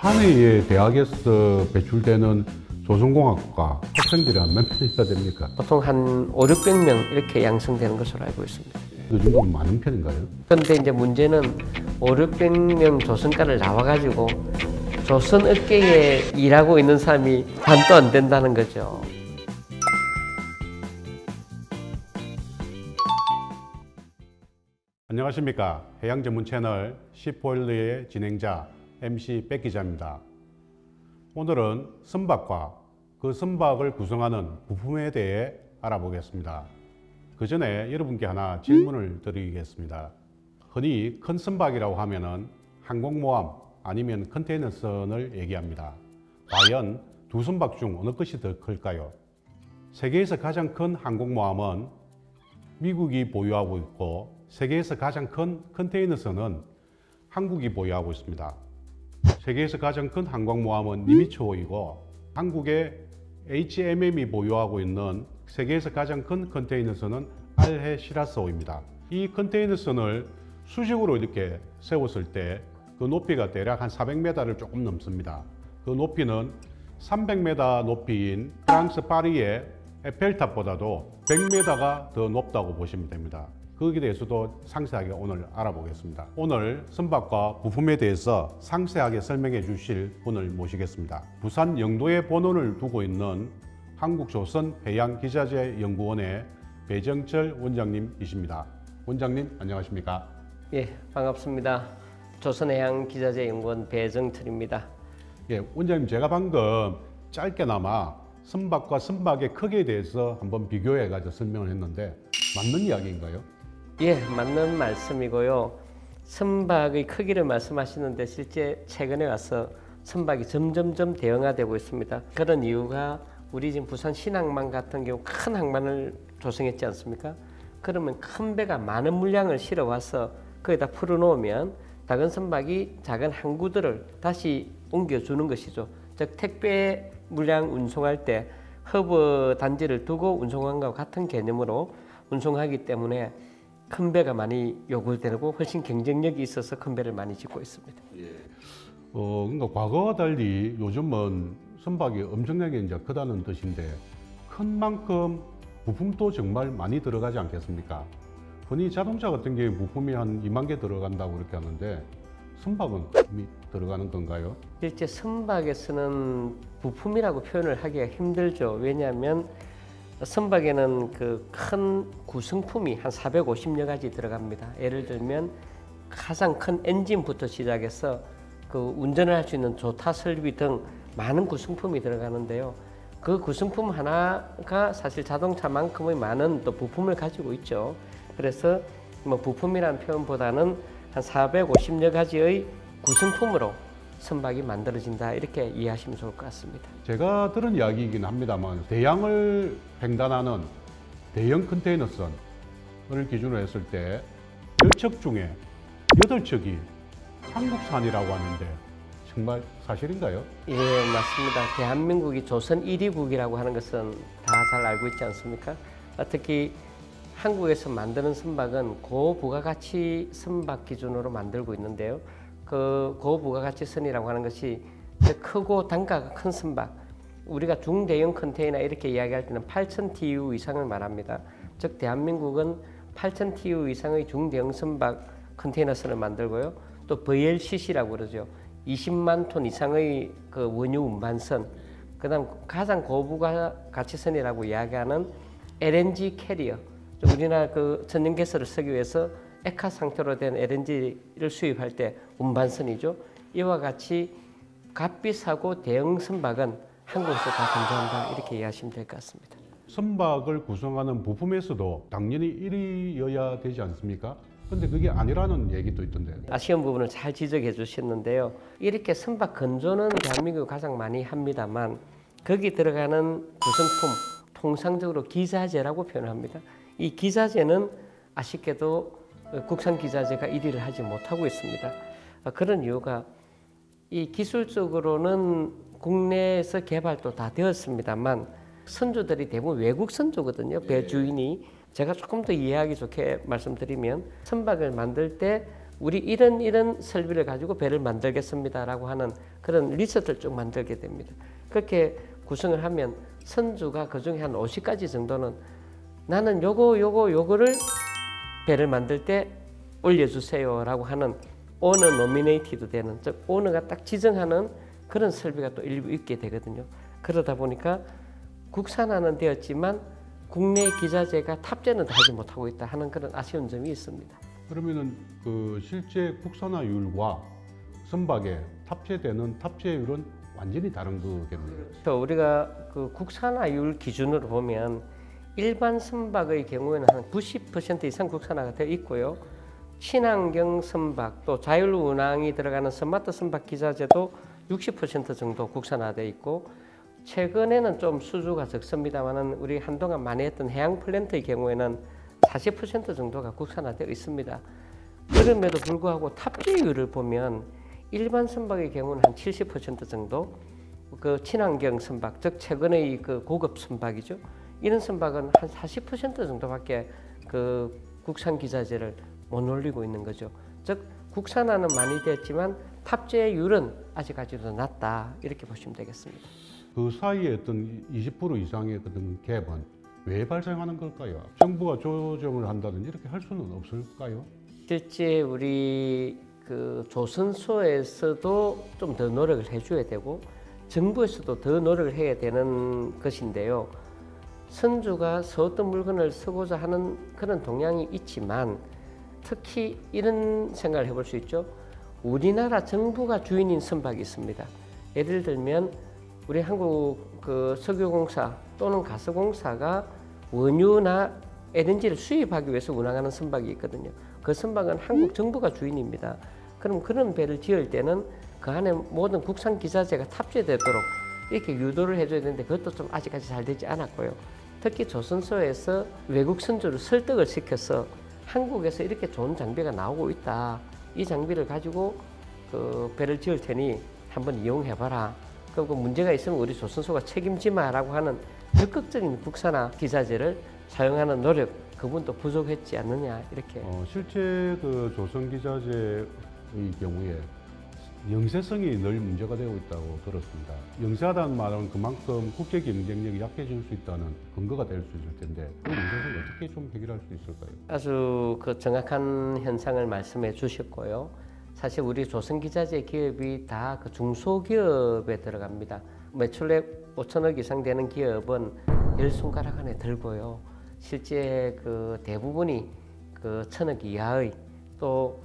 한해에 대학에서 배출되는 조선공학과 학생들이 한 몇 명이나 됩니까? 보통 한 5, 600명 이렇게 양성되는 것으로 알고 있습니다. 그 정도면 많은 편인가요? 그런데 이제 문제는 5, 600명 조선과를 나와가지고 조선 업계에 일하고 있는 사람이 반도 안 된다는 거죠. 안녕하십니까. 해양 전문 채널 시포일러의 진행자 MC 백 기자입니다. 오늘은 선박과 그 선박을 구성하는 부품에 대해 알아보겠습니다. 그 전에 여러분께 하나 질문을 드리겠습니다. 흔히 큰 선박이라고 하면은 항공모함 아니면 컨테이너선을 얘기합니다. 과연 두 선박 중 어느 것이 더 클까요? 세계에서 가장 큰 항공모함은 미국이 보유하고 있고, 세계에서 가장 큰 컨테이너선은 한국이 보유하고 있습니다. 세계에서 가장 큰 항공모함은 니미츠호이고, 한국의 HMM이 보유하고 있는 세계에서 가장 큰 컨테이너선은 알헤 시라스호입니다. 이 컨테이너선을 수직으로 이렇게 세웠을 때 그 높이가 대략 한 400m를 조금 넘습니다. 그 높이는 300m 높이인 프랑스 파리의 에펠탑보다도 100m가 더 높다고 보시면 됩니다. 거기에 대해서도 상세하게 오늘 알아보겠습니다. 오늘 선박과 부품에 대해서 상세하게 설명해 주실 분을 모시겠습니다. 부산 영도에 본원을 두고 있는 한국조선해양기자재연구원의 배정철 원장님이십니다. 원장님 안녕하십니까? 예, 반갑습니다. 조선해양기자재연구원 배정철입니다. 예, 원장님 제가 방금 짧게나마 선박과 선박의 크기에 대해서 한번 비교해 가지고 설명을 했는데 맞는 이야기인가요? 예, 맞는 말씀이고요. 선박의 크기를 말씀하시는데 실제 최근에 와서 선박이 점점점 대형화되고 있습니다. 그런 이유가 우리 지금 부산 신항만 같은 경우 큰 항만을 조성했지 않습니까? 그러면 큰 배가 많은 물량을 실어 와서 거기다 풀어놓으면 작은 선박이 작은 항구들을 다시 옮겨주는 것이죠. 즉 택배 물량 운송할 때 허브 단지를 두고 운송한 것과 같은 개념으로 운송하기 때문에 큰 배가 많이 요구되고 훨씬 경쟁력이 있어서 큰 배를 많이 짓고 있습니다. 예. 그러니까 과거와 달리 요즘은 선박이 엄청나게 이제 크다는 뜻인데 큰 만큼 부품도 정말 많이 들어가지 않겠습니까? 흔히 자동차 같은 경우에 부품이 한 2만 개 들어간다고 그렇게 하는데 선박은 부품이 들어가는 건가요? 실제 선박에서는 부품이라고 표현을 하기가 힘들죠. 왜냐하면 선박에는 그 큰 구성품이 한 450여 가지 들어갑니다. 예를 들면 가장 큰 엔진부터 시작해서 그 운전을 할 수 있는 조타 설비 등 많은 구성품이 들어가는데요. 그 구성품 하나가 사실 자동차만큼의 많은 또 부품을 가지고 있죠. 그래서 뭐 부품이라는 표현보다는 한 450여 가지의 구성품으로 선박이 만들어진다 이렇게 이해하시면 좋을 것 같습니다. 제가 들은 이야기이긴 합니다만 대양을 횡단하는 대형 컨테이너선을 기준으로 했을 때 10척 중에 8척이 한국산이라고 하는데 정말 사실인가요? 예, 맞습니다. 대한민국이 조선 1위국이라고 하는 것은 다 잘 알고 있지 않습니까? 특히 한국에서 만드는 선박은 고부가가치 선박 기준으로 만들고 있는데요. 그 고부가가치선이라고 하는 것이 크고 단가가 큰 선박, 우리가 중대형 컨테이너 이렇게 이야기할 때는 8,000 TEU 이상을 말합니다. 즉 대한민국은 8,000 TEU 이상의 중대형 선박 컨테이너선을 만들고요. 또 VLCC라고 그러죠. 20만 톤 이상의 그 원유 운반선, 그다음 가장 고부가가치선이라고 이야기하는 LNG 캐리어, 우리나라 그 천연가스를 쓰기 위해서 액화 상태로 된 LNG를 수입할 때 운반선이죠. 이와 같이 값비싸고 대형 선박은 한국에서 다 건조한다 이렇게 이해하시면 될 것 같습니다. 선박을 구성하는 부품에서도 당연히 1위여야 되지 않습니까? 근데 그게 아니라는 얘기도 있던데요. 아쉬운 부분을 잘 지적해 주셨는데요. 이렇게 선박 건조는 대한민국이 가장 많이 합니다만 거기 들어가는 구성품 통상적으로 기자재라고 표현합니다. 이 기자재는 아쉽게도 국산 기자재가 1위를 하지 못하고 있습니다. 그런 이유가 이 기술적으로는 국내에서 개발도 다 되었습니다만 선주들이 대부분 외국 선주거든요. 배 주인이. 제가 조금 더 이해하기 좋게 말씀드리면 선박을 만들 때 우리 이런 설비를 가지고 배를 만들겠습니다라고 하는 그런 리스트를 쭉 만들게 됩니다. 그렇게 구성을 하면 선주가 그중에 한 50가지 정도는 나는 요거를 배를 만들 때 올려주세요라고 하는 오너 노미네이티도 되는, 즉 오너가 딱 지정하는 그런 설비가 또 일부 있게 되거든요. 그러다 보니까 국산화는 되었지만 국내 기자재가 탑재는 다 하지 못하고 있다 하는 그런 아쉬운 점이 있습니다. 그러면은 그 실제 국산화율과 선박에 탑재되는 탑재율은 완전히 다른 거겠네요. 우리가 그 국산화율 기준으로 보면 일반 선박의 경우에는 한 90% 이상 국산화가 되어 있고요. 친환경 선박 또 자율 운항이 들어가는 스마트 선박 기자재도 60% 정도 국산화되어 있고, 최근에는 좀 수주가 적습니다만은 우리 한동안 많이 했던 해양 플랜트의 경우에는 40% 정도가 국산화되어 있습니다. 그럼에도 불구하고 탑재율을 보면 일반 선박의 경우는 한 70% 정도, 그 친환경 선박, 즉 최근의 그 고급 선박이죠. 이런 선박은 한 40% 정도밖에 그 국산 기자재를 못 올리고 있는 거죠. 즉 국산화는 많이 됐지만 탑재율은 아직까지도 낮다, 이렇게 보시면 되겠습니다. 그 사이에 어떤 20% 이상의 어떤 갭은 왜 발생하는 걸까요? 정부가 조정을 한다든지 이렇게 할 수는 없을까요? 실제 우리 그 조선소에서도 좀 더 노력을 해줘야 되고 정부에서도 더 노력을 해야 되는 것인데요. 선주가 어떤 물건을 쓰고자 하는 그런 동향이 있지만 특히 이런 생각을 해볼 수 있죠. 우리나라 정부가 주인인 선박이 있습니다. 예를 들면 우리 한국 그 석유공사 또는 가스공사가 원유나 LNG를 수입하기 위해서 운항하는 선박이 있거든요. 그 선박은 한국 정부가 주인입니다. 그럼 그런 배를 지을 때는 그 안에 모든 국산 기자재가 탑재되도록 이렇게 유도를 해줘야 되는데 그것도 좀 아직까지 잘 되지 않았고요. 특히 조선소에서 외국 선주를 설득을 시켜서 한국에서 이렇게 좋은 장비가 나오고 있다. 이 장비를 가지고 그 배를 지을 테니 한번 이용해봐라. 그리고 문제가 있으면 우리 조선소가 책임지마라고 하는 적극적인 국산화 기자재를 사용하는 노력, 그분도 부족했지 않느냐, 이렇게. 실제 그 조선 기자재의 경우에 영세성이 늘 문제가 되고 있다고 들었습니다. 영세하다는 말은 그만큼 국제 경쟁력이 약해질 수 있다는 근거가 될 수 있을 텐데 그 문제를 어떻게 좀 해결할 수 있을까요? 아주 그 정확한 현상을 말씀해 주셨고요. 사실 우리 조선 기자재 기업이 다 그 중소기업에 들어갑니다. 매출액 5천억 이상 되는 기업은 10손가락 안에 들고요. 실제 그 대부분이 그 1,000억 이하의 또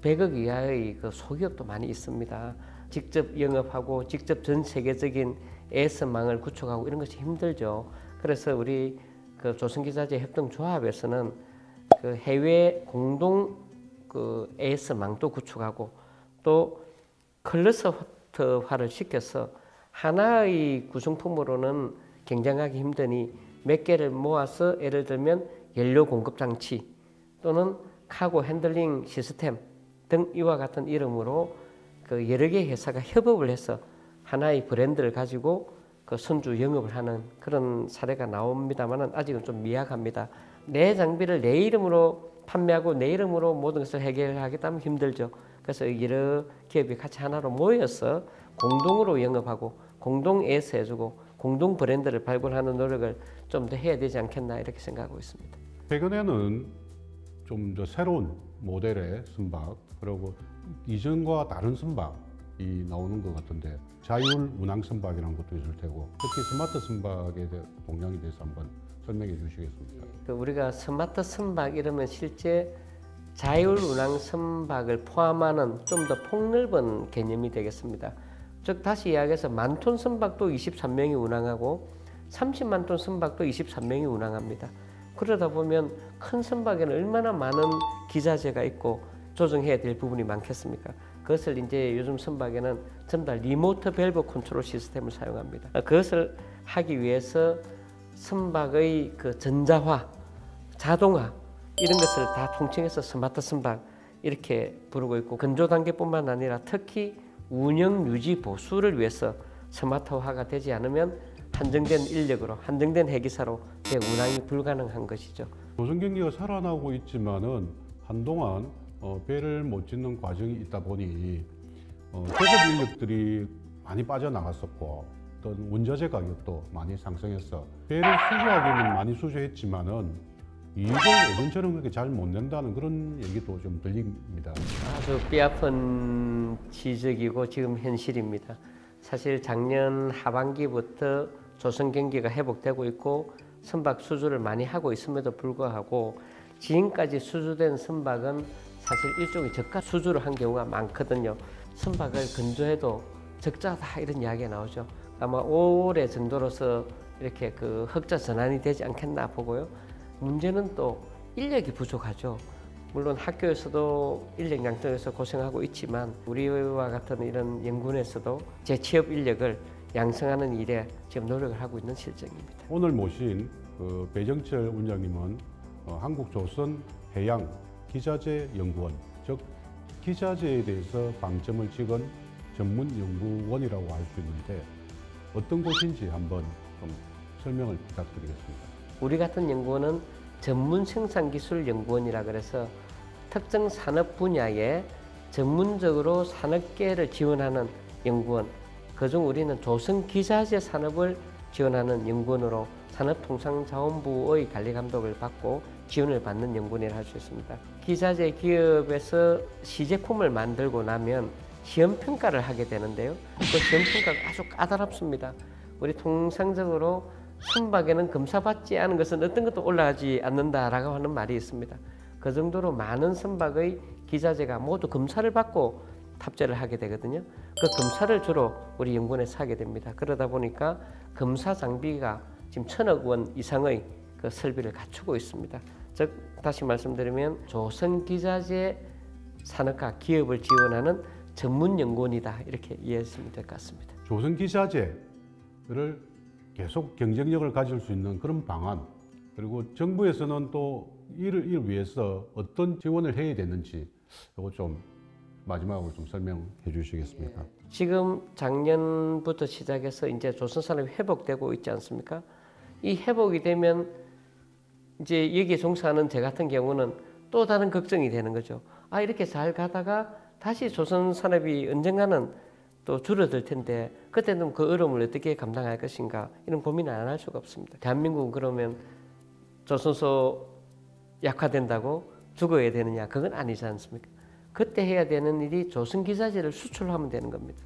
100억 이하의 그 소기업도 많이 있습니다. 직접 영업하고 직접 전 세계적인 AS망을 구축하고 이런 것이 힘들죠. 그래서 우리 그 조선기자재 협동조합에서는 그 해외 공동 그 AS망도 구축하고 또 클러스터화를 시켜서 하나의 구성품으로는 경쟁하기 힘드니 몇 개를 모아서 예를 들면 연료 공급 장치 또는 카고 핸들링 시스템 등 이와 같은 이름으로 그 여러 개의 회사가 협업을 해서 하나의 브랜드를 가지고 그 선주 영업을 하는 그런 사례가 나옵니다만은 아직은 좀 미약합니다. 내 장비를 내 이름으로 판매하고 내 이름으로 모든 것을 해결하겠다면 힘들죠. 그래서 여러 기업이 같이 하나로 모여서 공동으로 영업하고 공동 AS 해주고 공동 브랜드를 발굴하는 노력을 좀 더 해야 되지 않겠나 이렇게 생각하고 있습니다. 최근에는 좀 더 새로운 모델의 선박 그리고 이전과 다른 선박이 나오는 것 같은데 자율 운항 선박이라는 것도 있을 테고 특히 스마트 선박에 대한 동향에 대해서 한번 설명해 주시겠습니까? 우리가 스마트 선박 이러면 실제 자율 운항 선박을 포함하는 좀 더 폭넓은 개념이 되겠습니다. 즉 다시 이야기해서 만톤 선박도 23명이 운항하고 30만 톤 선박도 23명이 운항합니다. 그러다 보면 큰 선박에는 얼마나 많은 기자재가 있고 조정해야 될 부분이 많겠습니까? 그것을 이제 요즘 선박에는 전부 다 리모트 밸브 컨트롤 시스템을 사용합니다. 그것을 하기 위해서 선박의 그 전자화, 자동화 이런 것을 다 통칭해서 스마트 선박 이렇게 부르고 있고 건조 단계뿐만 아니라 특히 운영 유지 보수를 위해서 스마트화가 되지 않으면 한정된 인력으로 한정된 해기사로 운항이 불가능한 것이죠. 조선 경기가 살아나고 있지만은 한동안 배를 못 짓는 과정이 있다 보니 고급 인력들이 많이 빠져나갔었고 어떤 원자재 가격도 많이 상승해서 배를 수주하기는 많이 수주했지만은 이익을 예전처럼 그렇게 잘 못 낸다는 그런 얘기도 좀 들립니다. 아주 뼈아픈 지적이고 지금 현실입니다. 사실 작년 하반기부터 조선 경기가 회복되고 있고 선박 수주를 많이 하고 있음에도 불구하고 지금까지 수주된 선박은 사실 일종의 저가 수주를 한 경우가 많거든요. 선박을 건조해도 적자다 이런 이야기가 나오죠. 아마 올해 정도로서 이렇게 그 흑자 전환이 되지 않겠나 보고요. 문제는 또 인력이 부족하죠. 물론 학교에서도 인력 양성에서 고생하고 있지만 우리와 같은 이런 연구원에서도 재취업 인력을 양성하는 일에 지금 노력을 하고 있는 실정입니다. 오늘 모신 그 배정철 원장님은 한국조선해양 기자재 연구원, 즉 기자재에 대해서 방점을 찍은 전문 연구원이라고 할 수 있는데 어떤 곳인지 한번 좀 설명을 부탁드리겠습니다. 우리 같은 연구원은 전문 생산기술 연구원이라 그래서 특정 산업 분야에 전문적으로 산업계를 지원하는 연구원, 그중 우리는 조선기자재 산업을 지원하는 연구원으로 산업통상자원부의 관리감독을 받고 지원을 받는 연구원이라 할 수 있습니다. 기자재 기업에서 시제품을 만들고 나면 시험평가를 하게 되는데요. 그 시험평가가 아주 까다롭습니다. 우리 통상적으로 선박에는 검사받지 않은 것은 어떤 것도 올라가지 않는다라고 하는 말이 있습니다. 그 정도로 많은 선박의 기자재가 모두 검사를 받고 탑재를 하게 되거든요. 그 검사를 주로 우리 연구원에서 하게 됩니다. 그러다 보니까 검사 장비가 지금 1,000억 원 이상의 그 설비를 갖추고 있습니다. 즉 다시 말씀드리면 조선기자재 산업과 기업을 지원하는 전문 연구원이다 이렇게 이해하시면 될 것 같습니다. 조선기자재를 계속 경쟁력을 가질 수 있는 그런 방안, 그리고 정부에서는 또 이를 위해서 어떤 지원을 해야 되는지 이거 좀 마지막으로 좀 설명해 주시겠습니까? 지금 작년부터 시작해서 이제 조선산업이 회복되고 있지 않습니까? 이 회복이 되면 이제 여기에 종사하는 제 같은 경우는 또 다른 걱정이 되는 거죠. 아, 이렇게 잘 가다가 다시 조선산업이 언젠가는 또 줄어들 텐데 그때는 그 어려움을 어떻게 감당할 것인가 이런 고민을 안 할 수가 없습니다. 대한민국은 그러면 조선소 약화된다고 죽어야 되느냐? 그건 아니지 않습니까? 그때 해야 되는 일이 조선기자재를 수출하면 되는 겁니다.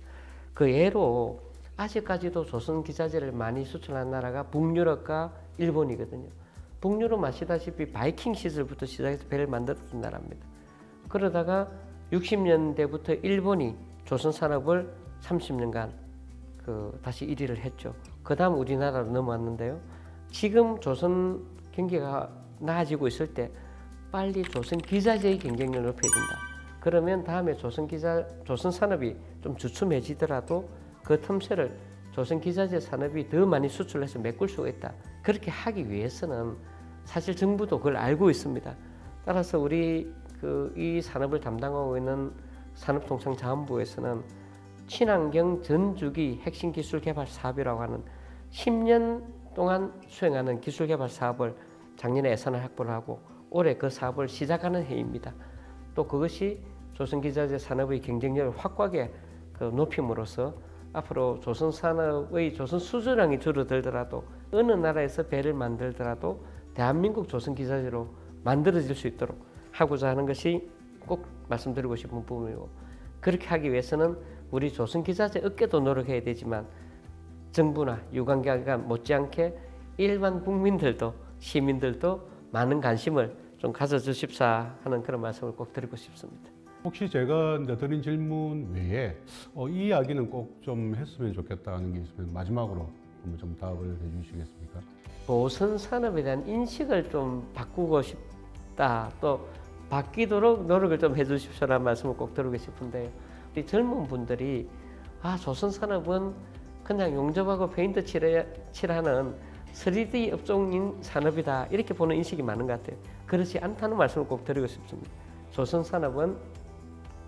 그 예로 아직까지도 조선기자재를 많이 수출한 나라가 북유럽과 일본이거든요. 북유럽 아시다시피 바이킹 시절부터 시작해서 배를 만들었던 나라입니다. 그러다가 60년대부터 일본이 조선산업을 30년간 다시 1위를 했죠. 그 다음 우리나라로 넘어왔는데요. 지금 조선 경기가 나아지고 있을 때 빨리 조선 기자재의 경쟁력을 높여야 된다. 그러면 다음에 조선 산업이 좀 주춤해지더라도 그 틈새를 조선 기자재 산업이 더 많이 수출해서 메꿀 수가 있다. 그렇게 하기 위해서는 사실 정부도 그걸 알고 있습니다. 따라서 우리 이 산업을 담당하고 있는 산업통상자원부에서는 친환경 전주기 핵심 기술 개발 사업이라고 하는 10년 동안 수행하는 기술 개발 사업을 작년에 예산을 확보를 하고 올해 그 사업을 시작하는 해입니다. 또 그것이 조선기자재 산업의 경쟁력을 확고하게 높임으로써 앞으로 조선산업의 조선 수주량이 줄어들더라도 어느 나라에서 배를 만들더라도 대한민국 조선기자재로 만들어질 수 있도록 하고자 하는 것이 꼭 말씀드리고 싶은 부분이고, 그렇게 하기 위해서는 우리 조선기자재 업계도 노력해야 되지만 정부나 유관기관 못지않게 일반 국민들도 시민들도 많은 관심을 좀 가져주십사 하는 그런 말씀을 꼭 드리고 싶습니다. 혹시 제가 드린 질문 외에 이 이야기는 꼭 좀 했으면 좋겠다는 게 있으면 마지막으로 한번 좀 답을 해주시겠습니까? 조선 산업에 대한 인식을 좀 바꾸고 싶다, 또 바뀌도록 노력을 좀 해주십시오라는 말씀을 꼭 드리고 싶은데요. 우리 젊은 분들이 조선 산업은 그냥 용접하고 페인트 칠하는 3D 업종인 산업이다 이렇게 보는 인식이 많은 것 같아요. 그렇지 않다는 말씀을 꼭 드리고 싶습니다. 조선 산업은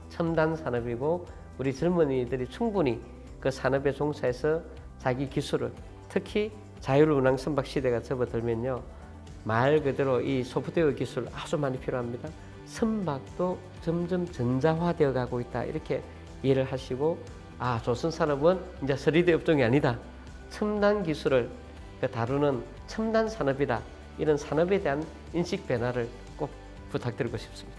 첨단 산업이고 우리 젊은이들이 충분히 그 산업에 종사해서 자기 기술을, 특히 자율운항 선박 시대가 접어들면요, 말 그대로 이 소프트웨어 기술 아주 많이 필요합니다. 선박도 점점 전자화되어 가고 있다 이렇게 이해를 하시고 아, 조선 산업은 이제 서리대 업종이 아니다. 첨단 기술을 다루는 첨단 산업이다. 이런 산업에 대한 인식 변화를 꼭 부탁드리고 싶습니다.